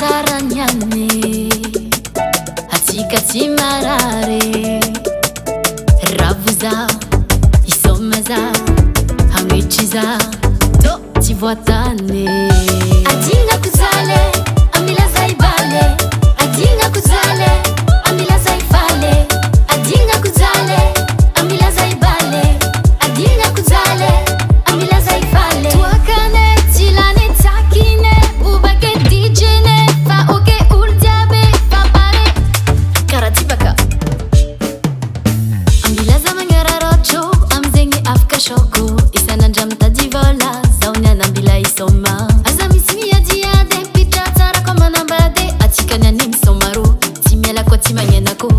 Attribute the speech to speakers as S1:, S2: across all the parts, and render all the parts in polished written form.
S1: saranyane atsika tsy marary ravoza isomaza hametriza to tsy voatany adinga kuzale amila zaibale adinga kuzale amila zaifale adinga kuzale amila zaibale adinga kuzale amila zaifale tuakane tilane takine ubake dijene fa oke ultiabe fa pare karatibaka amila zamangara rocho amzengi afka shoko isanandram tadivola zauniana ambila isoma azamismia diade pitra tsara komanambade atsikany anim somaro tsy miala koa tsy magnenako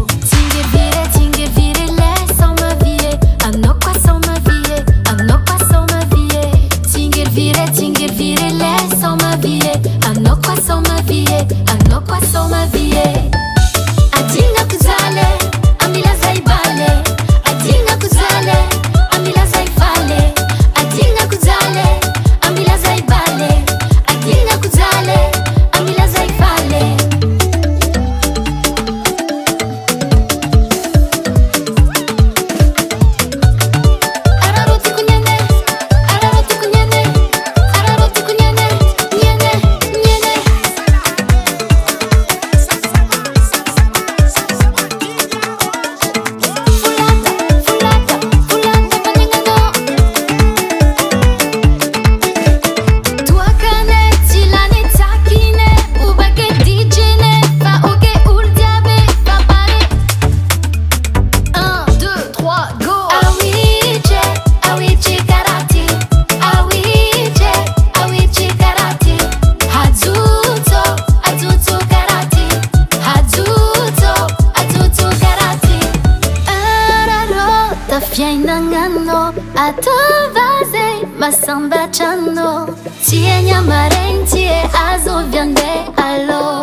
S1: tsingevire le somavie anao koa somavie anao koa somavie tsingevire le somavie anao koa somavie anao koa somavie adinga kuzale amila zaibale adinga kuzale amila zaifale adinga kuzale amila zaibale adinga kuzale amila zaifale araroti kunyene araroti kunyene araroti kunyene nyene nyene fulata manengano tuakane tilane takine ubake dijene fa oke ultiabe fa pare 1, 2, 3, go awiche karati awiche karati hazuto karati hazuto karati araro tafiainangano atovaze masamba chano tie nyamarenti azo viande alo